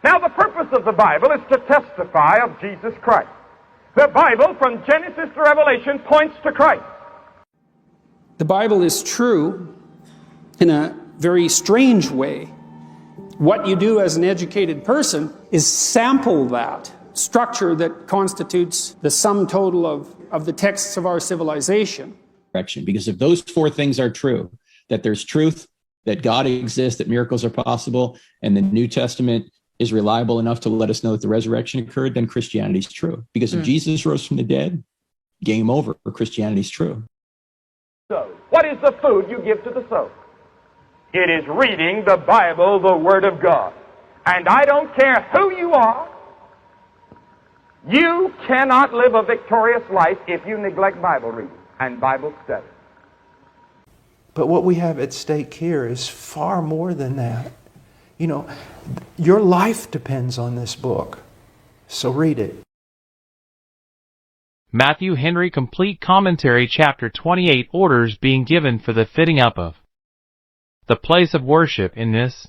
Now, the purpose of the Bible is to testify of Jesus Christ. The Bible, from Genesis to Revelation, points to Christ. The Bible is true in a very strange way. What you do as an educated person is sample that structure that constitutes the sum total of the texts of our civilization. Because if those four things are true, that there's truth, that God exists, that miracles are possible, and the New Testament is reliable enough to let us know that the resurrection occurred, then Christianity is true. Because if Jesus rose from the dead, game over, Christianity is true. So, what is the food you give to the soul? It is reading the Bible, the Word of God. And I don't care who you are, you cannot live a victorious life if you neglect Bible reading and Bible study. But what we have at stake here is far more than that. You know, your life depends on this book. So read it. Matthew Henry Complete Commentary, Chapter 28, orders being given for the fitting up of the place of worship in this.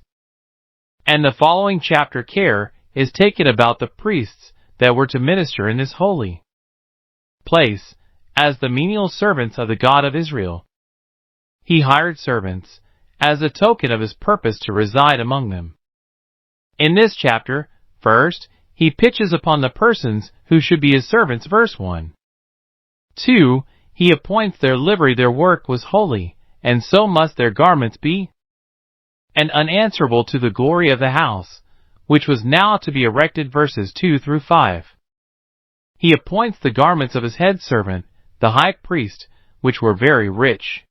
And the following chapter care is taken about the priests that were to minister in this holy place as the menial servants of the God of Israel. He hired servants as a token of his purpose to reside among them. In this chapter, first, he pitches upon the persons who should be his servants, verse 1. 2. He appoints their livery, their work was holy, and so must their garments be, and unanswerable to the glory of the house, which was now to be erected, verses 2 through 5. He appoints the garments of his head servant, the high priest, which were very rich.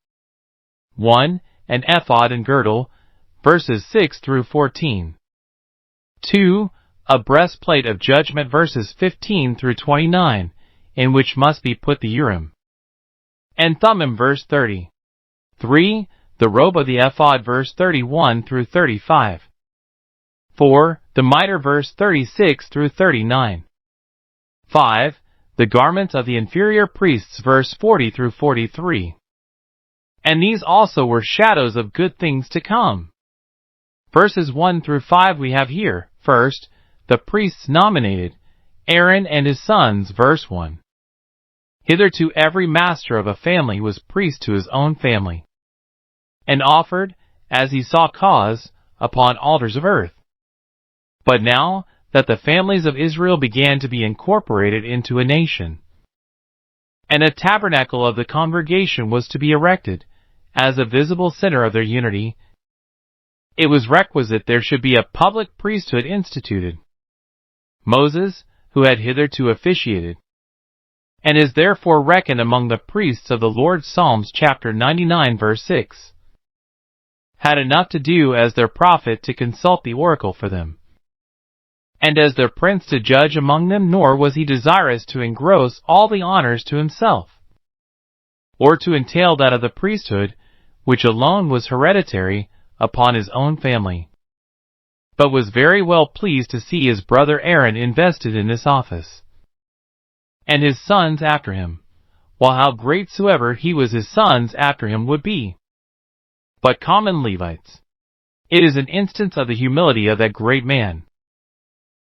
1. An ephod and girdle, verses 6 through 14. 2. A breastplate of judgment, verses 15 through 29, in which must be put the Urim and Thummim, verse 30. 3. The robe of the ephod, verse 31 through 35. 4. The mitre, verse 36 through 39. 5. The garments of the inferior priests, verse 40 through 43. And these also were shadows of good things to come. Verses 1 through 5 we have here. First, the priests nominated, Aaron and his sons, verse 1. Hitherto every master of a family was priest to his own family, and offered, as he saw cause, upon altars of earth. But now that the families of Israel began to be incorporated into a nation, and a tabernacle of the congregation was to be erected, as a visible center of their unity, it was requisite there should be a public priesthood instituted. Moses, who had hitherto officiated, and is therefore reckoned among the priests of the Lord, Psalms chapter 99 verse 6, had enough to do as their prophet to consult the oracle for them, and as their prince to judge among them, nor was he desirous to engross all the honors to himself, or to entail that of the priesthood, which alone was hereditary, upon his own family, but was very well pleased to see his brother Aaron invested in this office, and his sons after him, while how great soever he was his sons after him would be, but common Levites. It is an instance of the humility of that great man,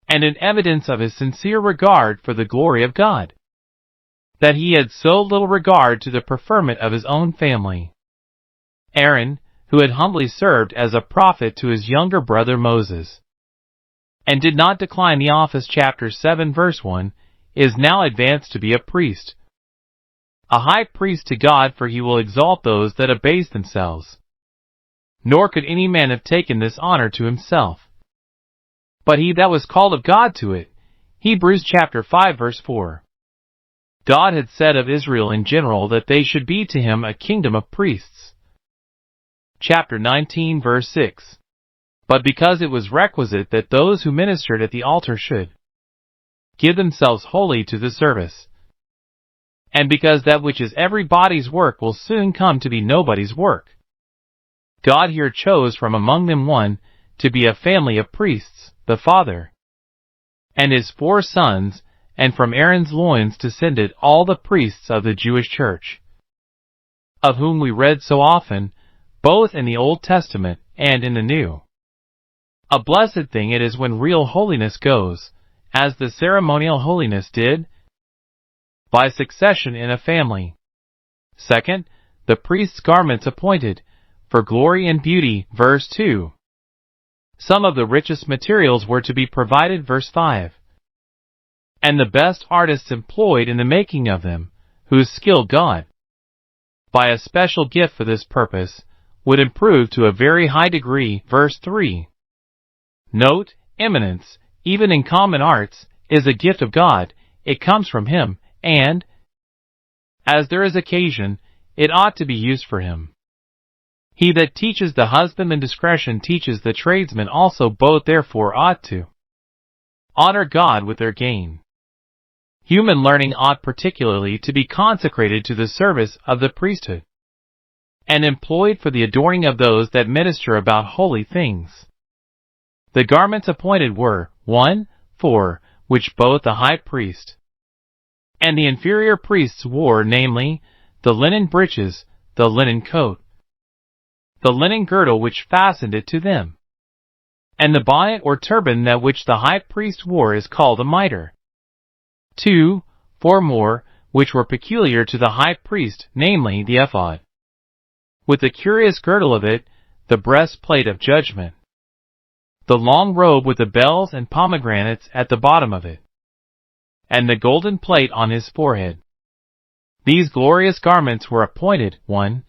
and an evidence of his sincere regard for the glory of God, that he had so little regard to the preferment of his own family. Aaron, who had humbly served as a prophet to his younger brother Moses, and did not decline the office, chapter 7 verse 1, is now advanced to be a priest, a high priest to God, for he will exalt those that abase themselves. Nor could any man have taken this honor to himself, but he that was called of God to it. Hebrews chapter 5 verse 4. God had said of Israel in general that they should be to him a kingdom of priests. Chapter 19 verse 6. But because it was requisite that those who ministered at the altar should give themselves wholly to the service, and because that which is everybody's work will soon come to be nobody's work, God here chose from among them one to be a family of priests, the father, and his 4 sons, and from Aaron's loins descended all the priests of the Jewish church, of whom we read so often, both in the Old Testament and in the New. A blessed thing it is when real holiness goes, as the ceremonial holiness did, by succession in a family. Second, the priest's garments appointed, for glory and beauty, verse 2. Some of the richest materials were to be provided, verse 5. And the best artists employed in the making of them, whose skill God, by a special gift for this purpose, would improve to a very high degree, verse 3. Note, eminence, even in common arts, is a gift of God, it comes from Him, and, as there is occasion, it ought to be used for Him. He that teaches the husbandman discretion teaches the tradesman also, both therefore ought to honor God with their gain. Human learning ought particularly to be consecrated to the service of the priesthood, and employed for the adorning of those that minister about holy things. The garments appointed were, 1, 4, which both the high priest and the inferior priests wore, namely, the linen breeches, the linen coat, the linen girdle which fastened it to them, and the bonnet or turban that which the high priest wore is called a mitre. 2, 4 more, which were peculiar to the high priest, namely, the ephod, with the curious girdle of it, the breastplate of judgment, the long robe with the bells and pomegranates at the bottom of it, and the golden plate on his forehead. These glorious garments were appointed, 1,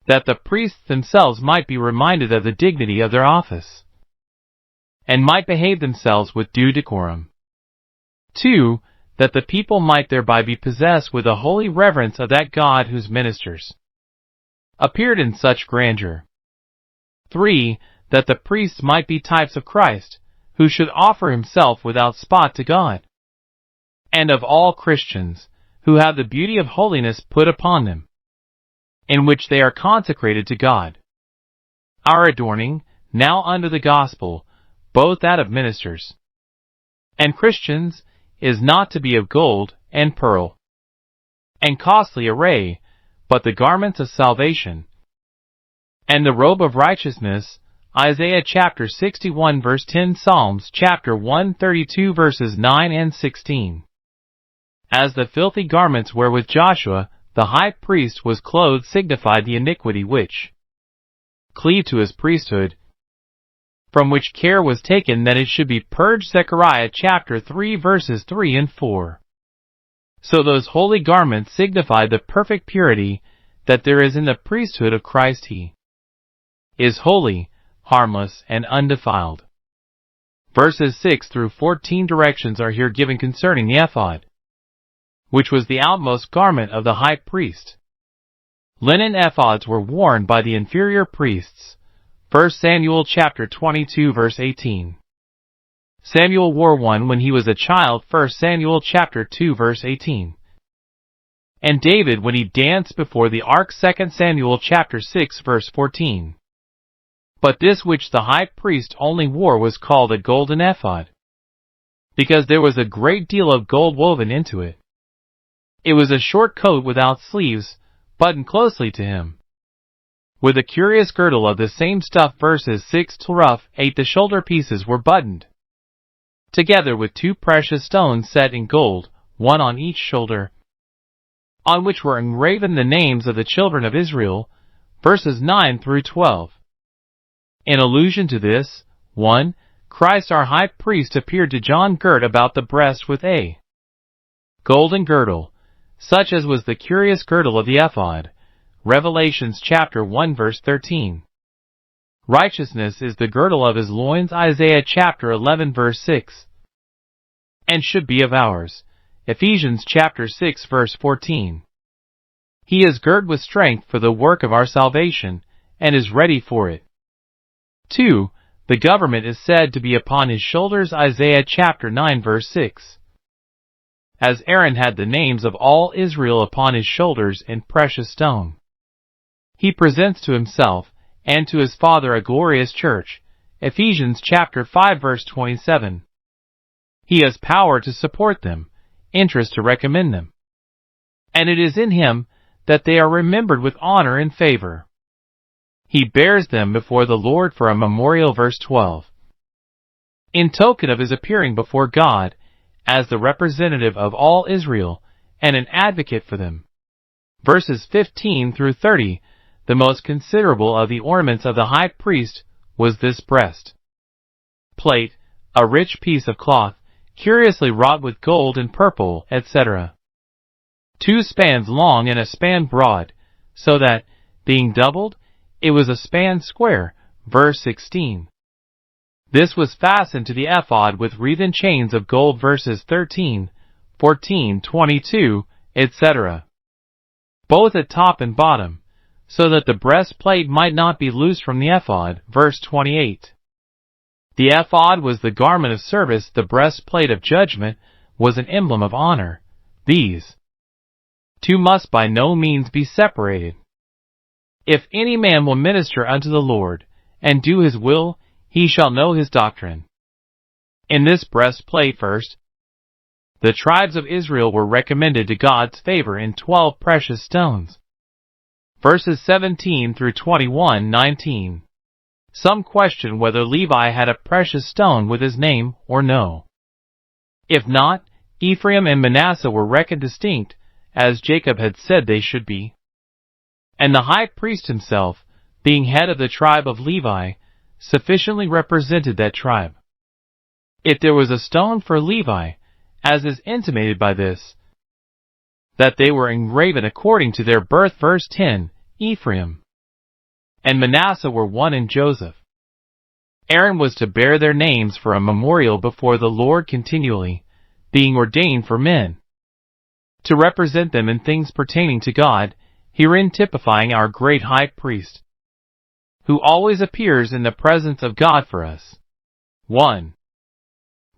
that the priests themselves might be reminded of the dignity of their office, and might behave themselves with due decorum. 2, that the people might thereby be possessed with a holy reverence of that God whose ministers appeared in such grandeur. 3, that the priests might be types of Christ, who should offer himself without spot to God, and of all Christians, who have the beauty of holiness put upon them, in which they are consecrated to God. Our adorning, now under the gospel, both that of ministers and Christians, is not to be of gold and pearl and costly array, but the garments of salvation and the robe of righteousness, Isaiah chapter 61 verse 10, Psalms chapter 132 verses 9 and 16. As the filthy garments wherewith Joshua, the high priest, was clothed signified the iniquity which cleaved to his priesthood, from which care was taken that it should be purged, Zechariah chapter 3 verses 3 and 4. So those holy garments signify the perfect purity that there is in the priesthood of Christ. He is holy, harmless, and undefiled. Verses 6 through 14 directions are here given concerning the ephod, which was the outmost garment of the high priest. Linen ephods were worn by the inferior priests. 1 Samuel chapter 22 verse 18. Samuel wore one when he was a child. 1 Samuel chapter 2 verse 18. And David when he danced before the ark. 2 Samuel chapter 6 verse 14. But this which the high priest only wore was called a golden ephod, because there was a great deal of gold woven into it. It was a short coat without sleeves, buttoned closely to him, with a curious girdle of the same stuff. Verses 6 to rough 8. The shoulder pieces were buttoned together with 2 precious stones set in gold, one on each shoulder, on which were engraven the names of the children of Israel. Verses 9 through 12. In allusion to this, 1, Christ our high priest appeared to John girt about the breast with a golden girdle, such as was the curious girdle of the ephod. Revelations chapter 1 verse 13. Righteousness is the girdle of his loins. Isaiah chapter 11 verse 6. And should be of ours. Ephesians chapter 6 verse 14. He is girt with strength for the work of our salvation, and is ready for it. 2. The government is said to be upon his shoulders. Isaiah chapter 9 verse 6. As Aaron had the names of all Israel upon his shoulders in precious stone, he presents to himself and to his Father a glorious church. Ephesians chapter 5 verse 27. He has power to support them, interest to recommend them, and it is in him that they are remembered with honor and favor. He bears them before the Lord for a memorial. Verse 12. In token of his appearing before God as the representative of all Israel and an advocate for them. Verses 15 through 30, the most considerable of the ornaments of the high priest was this breast plate, a rich piece of cloth, curiously wrought with gold and purple, etc. 2 spans long and a span broad, so that, being doubled, it was a span square. Verse 16. This was fastened to the ephod with wreathen chains of gold. Verses 13, 14, 22, etc. Both at top and bottom, so that the breastplate might not be loosed from the ephod. Verse 28. The ephod was the garment of service, the breastplate of judgment was an emblem of honor. These 2 must by no means be separated. If any man will minister unto the Lord, and do his will, he shall know his doctrine. In this breastplate first, the tribes of Israel were recommended to God's favor in 12 precious stones. Verses 17 through 21, 19. Some question whether Levi had a precious stone with his name or no. If not, Ephraim and Manasseh were reckoned distinct, as Jacob had said they should be. And the high priest himself, being head of the tribe of Levi, sufficiently represented that tribe. If there was a stone for Levi, as is intimated by this, that they were engraven according to their birth. Verse 10, Ephraim and Manasseh were one in Joseph. Aaron was to bear their names for a memorial before the Lord continually, being ordained for men, to represent them in things pertaining to God, herein typifying our great high priest, who always appears in the presence of God for us. 1.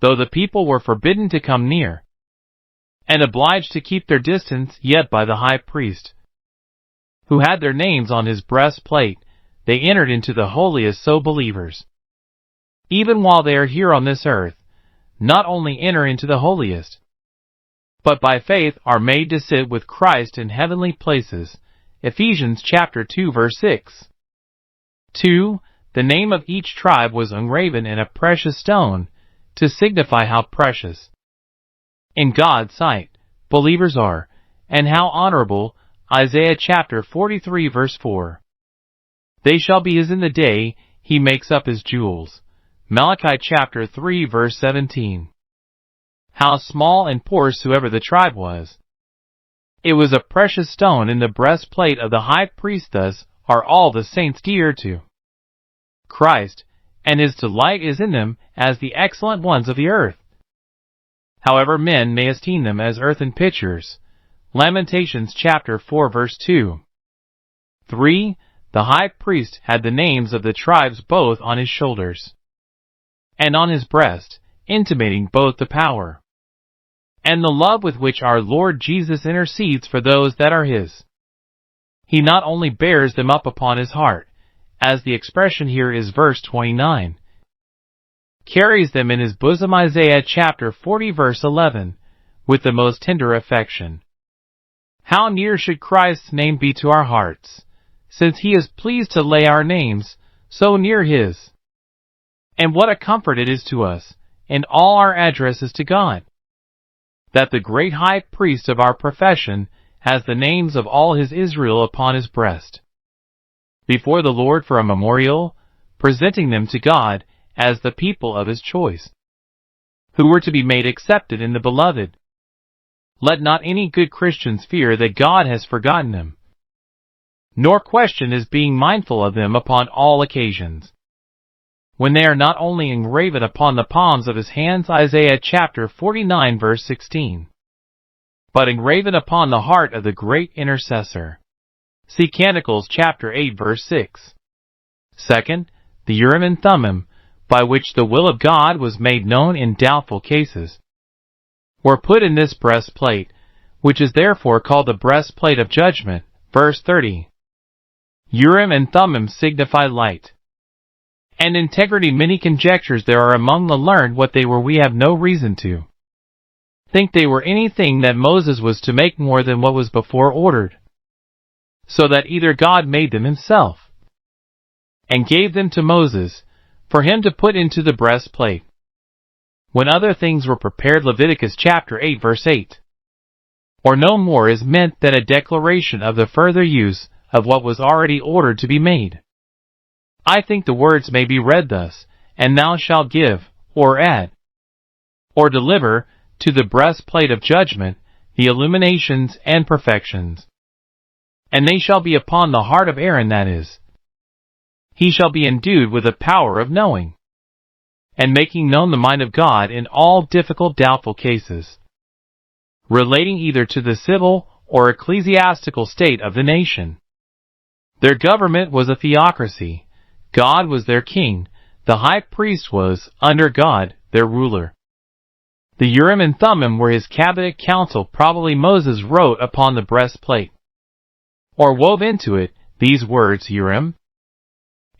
Though the people were forbidden to come near, and obliged to keep their distance, yet by the high priest, who had their names on his breastplate, they entered into the holiest. So believers, even while they are here on this earth, not only enter into the holiest, but by faith are made to sit with Christ in heavenly places. Ephesians chapter 2 verse 6. 2. The name of each tribe was engraven in a precious stone, to signify how precious, in God's sight, believers are, and how honorable. Isaiah chapter 43 verse 4. They shall be as in the day he makes up his jewels. Malachi chapter 3 verse 17. How small and poor soever the tribe was, it was a precious stone in the breastplate of the high priest. Thus are all the saints dear to Christ, and his delight is in them as the excellent ones of the earth, however men may esteem them as earthen pitchers. Lamentations chapter 4 verse 2. 3. The high priest had the names of the tribes both on his shoulders and on his breast, intimating both the power and the love with which our Lord Jesus intercedes for those that are his. He not only bears them up upon his heart, as the expression here is. Verse 29. Carries them in his bosom. Isaiah chapter 40 verse 11, with the most tender affection. How near should Christ's name be to our hearts, since he is pleased to lay our names so near his? And what a comfort it is to us, and all our addresses to God, that the great high priest of our profession has the names of all his Israel upon his breast, before the Lord for a memorial, presenting them to God as the people of his choice, who were to be made accepted in the beloved. Let not any good Christians fear that God has forgotten them, nor question his being mindful of them upon all occasions, when they are not only engraven upon the palms of his hands. Isaiah chapter 49 verse 16. But engraven upon the heart of the great intercessor. See Canticles chapter 8 verse 6. Second, the Urim and Thummim, by which the will of God was made known in doubtful cases, were put in this breastplate, which is therefore called the breastplate of judgment. Verse 30. Urim and Thummim signify light and integrity. Many conjectures there are among the learned what they were. We have no reason to think they were anything that Moses was to make more than what was before ordered, so that either God made them himself, and gave them to Moses, for him to put into the breastplate. When other things were prepared, Leviticus chapter 8 verse 8. Or no more is meant than a declaration of the further use of what was already ordered to be made. I think the words may be read thus, and thou shalt give, or add, or deliver, to the breastplate of judgment, the illuminations and perfections. And they shall be upon the heart of Aaron, that is, he shall be endued with the power of knowing, and making known the mind of God in all difficult doubtful cases, relating either to the civil or ecclesiastical state of the nation. Their government was a theocracy. God was their king. The high priest was, under God, their ruler. The Urim and Thummim were his cabinet council. Probably Moses wrote upon the breastplate, or wove into it, these words, Urim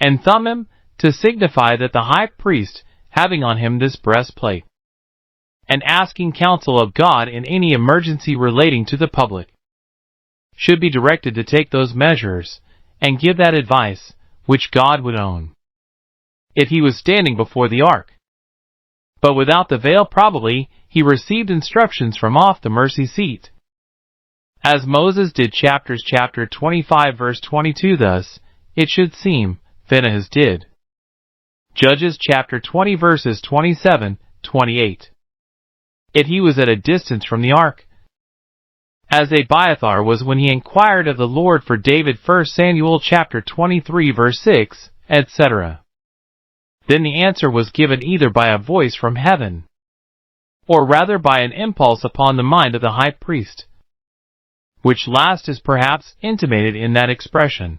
and Thummim, to signify that the high priest, having on him this breastplate, and asking counsel of God in any emergency relating to the public, should be directed to take those measures, and give that advice, which God would own, if he was standing before the ark. But without the veil, probably, he received instructions from off the mercy seat, as Moses did. Chapter 25 verse 22. Thus, it should seem, Phinehas did. Judges chapter 20 verses 27, 28. Yet he was at a distance from the ark, as Abiathar was when he inquired of the Lord for David. 1 Samuel chapter 23 verse 6, etc. Then the answer was given either by a voice from heaven, or rather by an impulse upon the mind of the high priest, which last is perhaps intimated in that expression,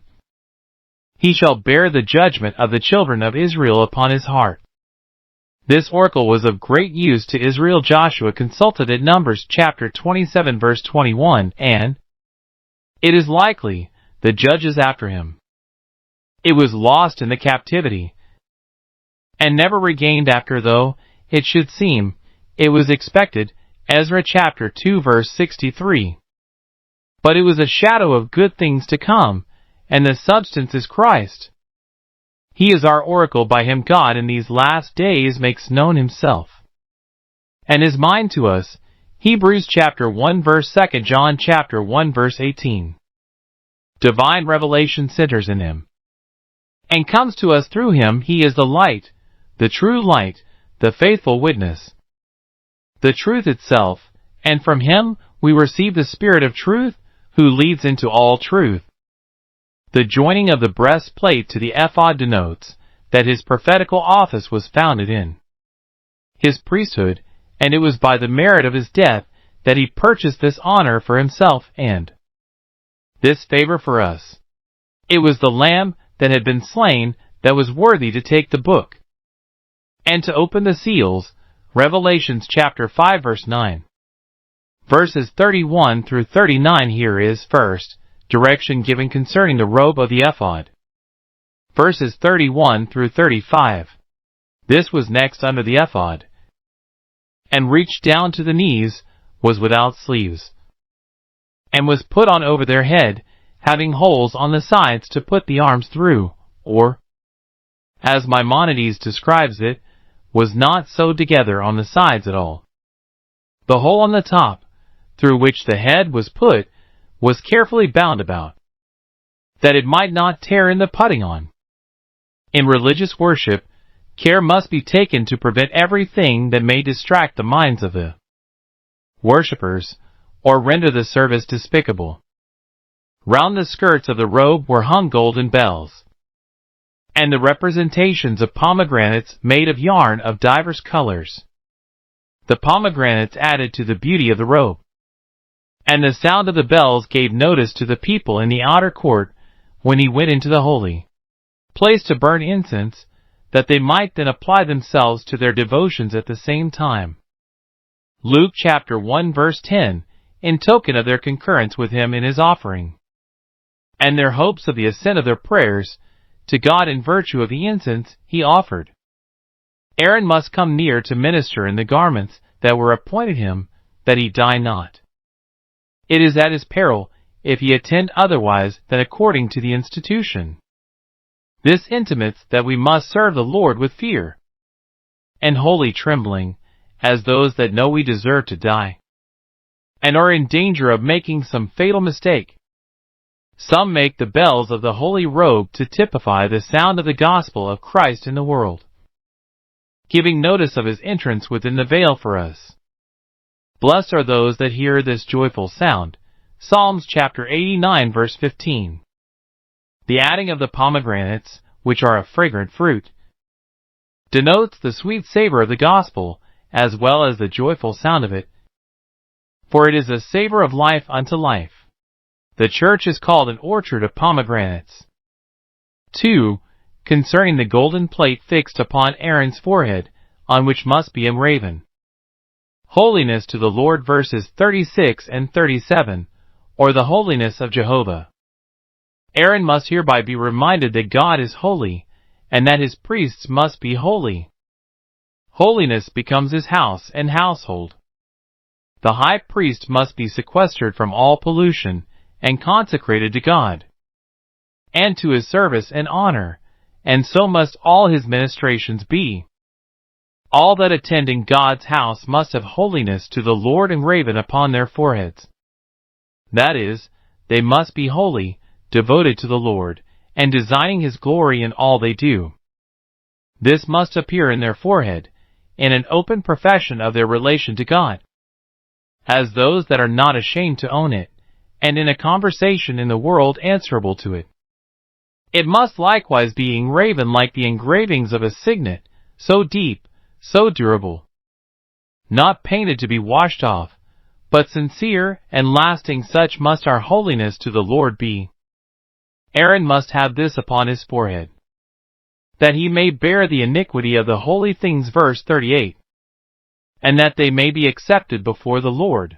he shall bear the judgment of the children of Israel upon his heart. This oracle was of great use to Israel. Joshua consulted it. Numbers chapter 27 verse 21, and it is likely the judges after him. It was lost in the captivity, and never regained after, though, it should seem, it was expected. Ezra chapter 2 verse 63. But it was a shadow of good things to come, and the substance is Christ. He is our oracle. By him God in these last days makes known himself and his mind to us. Hebrews chapter 1 verse 2, John chapter 1 verse 18. Divine revelation centers in him, and comes to us through him. He is the light, the true light, the faithful witness, the truth itself, and from him we receive the Spirit of truth, who leads into all truth. The joining of the breastplate to the ephod denotes that his prophetical office was founded in his priesthood, and it was by the merit of his death that he purchased this honor for himself and this favor for us. It was the Lamb that had been slain that was worthy to take the book and to open the seals. Revelations chapter 5 verse 9. Verses 31 through 39. Here is, first, direction given concerning the robe of the ephod. Verses 31 through 35. This was next under the ephod, and reached down to the knees, was without sleeves, and was put on over their head, having holes on the sides to put the arms through, or, as Maimonides describes it, was not sewed together on the sides at all. The hole on the top, through which the head was put, was carefully bound about, that it might not tear in the putting on. In religious worship, care must be taken to prevent everything that may distract the minds of the worshippers, or render the service despicable. Round the skirts of the robe were hung golden bells, and the representations of pomegranates made of yarn of divers colors. The pomegranates added to the beauty of the robe, and the sound of the bells gave notice to the people in the outer court when he went into the holy place to burn incense, that they might then apply themselves to their devotions at the same time. Luke chapter 1 verse 10, in token of their concurrence with him in his offering, and their hopes of the assent of their prayers to God in virtue of the incense he offered. Aaron must come near to minister in the garments that were appointed him, that he die not. It is at his peril if he attend otherwise than according to the institution. This intimates that we must serve the Lord with fear and holy trembling, as those that know we deserve to die, and are in danger of making some fatal mistake. Some make the bells of the holy robe to typify the sound of the gospel of Christ in the world, giving notice of his entrance within the veil for us. Blessed are those that hear this joyful sound. Psalms chapter 89 verse 15. The adding of the pomegranates, which are a fragrant fruit, denotes the sweet savor of the gospel, as well as the joyful sound of it, for it is a savor of life unto life. The church is called an orchard of pomegranates. 2. Concerning the golden plate fixed upon Aaron's forehead, on which must be engraven, Holiness to the Lord, verses 36 and 37, or the holiness of Jehovah. Aaron must hereby be reminded that God is holy, and that his priests must be holy. Holiness becomes his house and household. The high priest must be sequestered from all pollution and consecrated to God, and to his service and honor, and so must all his ministrations be. All that attend in God's house must have holiness to the Lord engraven upon their foreheads. That is, they must be holy, devoted to the Lord, and designing his glory in all they do. This must appear in their forehead, in an open profession of their relation to God, as those that are not ashamed to own it, and in a conversation in the world answerable to it. It must likewise be engraven like the engravings of a signet, so deep, so durable, not painted to be washed off, but sincere and lasting. Such must our holiness to the Lord be. Aaron must have this upon his forehead, that he may bear the iniquity of the holy things, verse 38, and that they may be accepted before the Lord.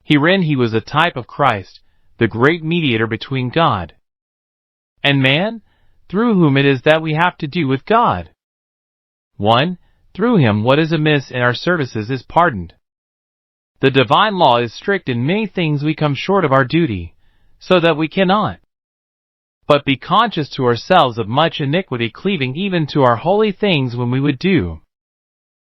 Herein he was a type of Christ, the great mediator between God and man, through whom it is that we have to do with God. 1. Through him what is amiss in our services is pardoned. The divine law is strict. In many things we come short of our duty, so that we cannot but be conscious to ourselves of much iniquity, cleaving even to our holy things when we would do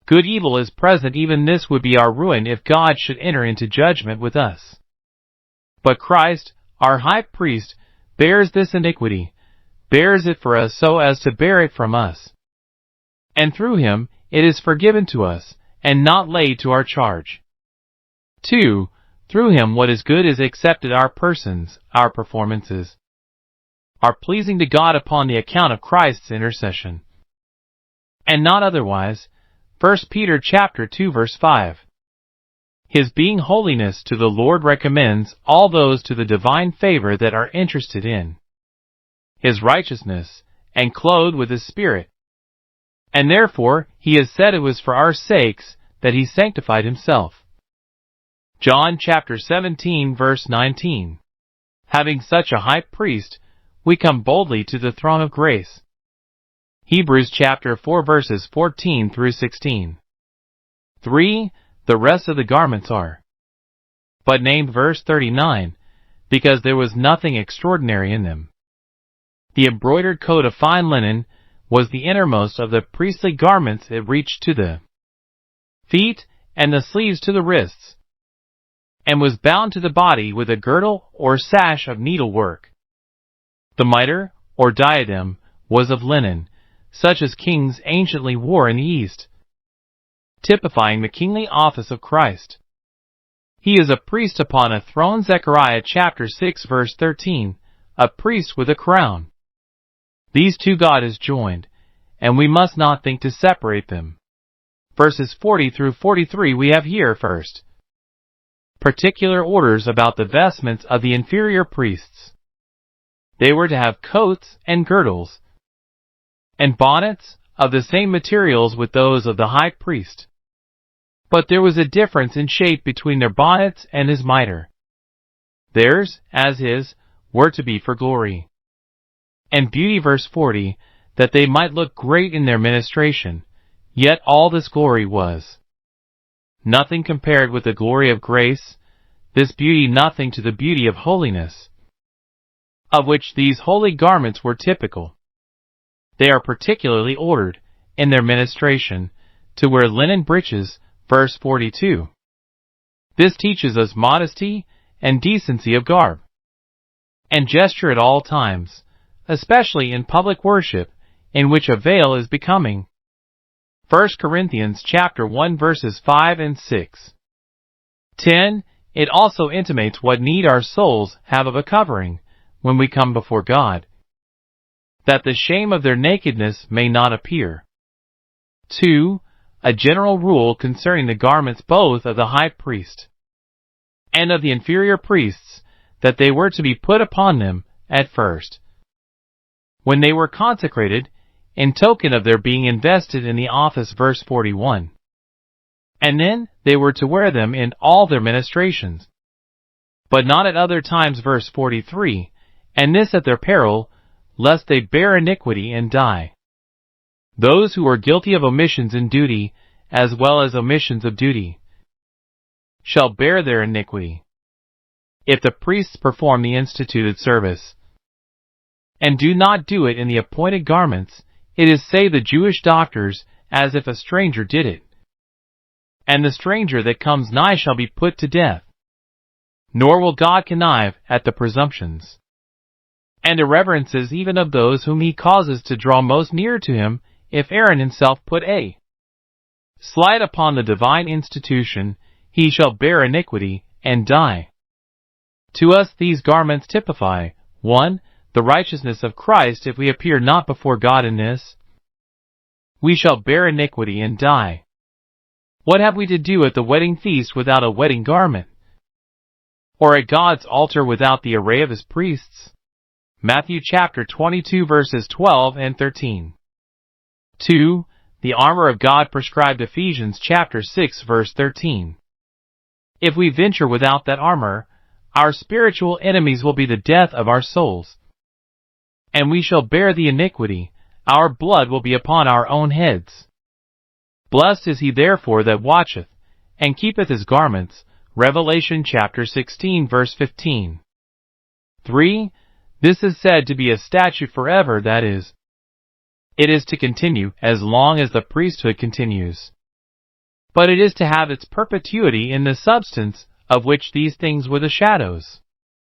good. Evil is present. Even this would be our ruin if God should enter into judgment with us. But Christ, our high priest, bears this iniquity, bears it for us so as to bear it from us. And through him it is forgiven to us, and not laid to our charge. 2. Through him what is good is accepted. Our persons, our performances, are pleasing to God upon the account of Christ's intercession, and not otherwise. 1 Peter chapter 2 verse 5. His being holiness to the Lord recommends all those to the divine favor that are interested in his righteousness, and clothed with his Spirit. And therefore he has said it was for our sakes that he sanctified himself. John chapter 17 verse 19. Having such a high priest, we come boldly to the throne of grace. Hebrews chapter 4 verses 14 through 16. 3. The rest of the garments are but named, verse 39, because there was nothing extraordinary in them. The embroidered coat of fine linen was the innermost of the priestly garments. It reached to the feet, and the sleeves to the wrists, and was bound to the body with a girdle or sash of needlework. The mitre, or diadem, was of linen, such as kings anciently wore in the East, typifying the kingly office of Christ. He is a priest upon a throne. Zechariah chapter 6 verse 13, a priest with a crown. These two God has joined, and we must not think to separate them. Verses 40 through 43 we have here first particular orders about the vestments of the inferior priests. They were to have coats and girdles, and bonnets of the same materials with those of the high priest. But there was a difference in shape between their bonnets and his mitre. Theirs, as his, were to be for glory and beauty, verse 40, that they might look great in their ministration. Yet all this glory was nothing compared with the glory of grace, this beauty nothing to the beauty of holiness, of which these holy garments were typical. they are particularly ordered, in their ministration, to wear linen breeches, verse 42. This teaches us modesty and decency of garb, and gesture at all times, especially in public worship, in which a veil is becoming. 1 Corinthians chapter 1 verses 5 and 6. 10. It also intimates what need our souls have of a covering, when we come before God, that the shame of their nakedness may not appear. 2. A general rule concerning the garments both of the high priest and of the inferior priests, that they were to be put upon them at first, when they were consecrated, in token of their being invested in the office, verse 41. And then they were to wear them in all their ministrations, but not at other times, verse 43, and this at their peril, lest they bear iniquity and die. Those who are guilty of omissions in duty, as well as omissions of duty, shall bear their iniquity, if the priests perform the instituted service, and do not do it in the appointed garments, it is say the Jewish doctors, as if a stranger did it. And the stranger that comes nigh shall be put to death. Nor will God connive at the presumptions and irreverences even of those whom he causes to draw most near to him, if Aaron himself put a slight upon the divine institution, he shall bear iniquity and die. To us these garments typify, 1. The righteousness of Christ if we appear not before God in this. We shall bear iniquity and die. What have we to do at the wedding feast without a wedding garment? Or at God's altar without the array of his priests? Matthew chapter 22 verses 12 and 13. 2. The armor of God prescribed, Ephesians chapter 6 verse 13. If we venture without that armor, our spiritual enemies will be the death of our souls, and we shall bear the iniquity, our blood will be upon our own heads. Blessed is he therefore that watcheth, and keepeth his garments. Revelation chapter 16 verse 15. 3. This is said to be a statute forever, that is, it is to continue as long as the priesthood continues. But it is to have its perpetuity in the substance of which these things were the shadows.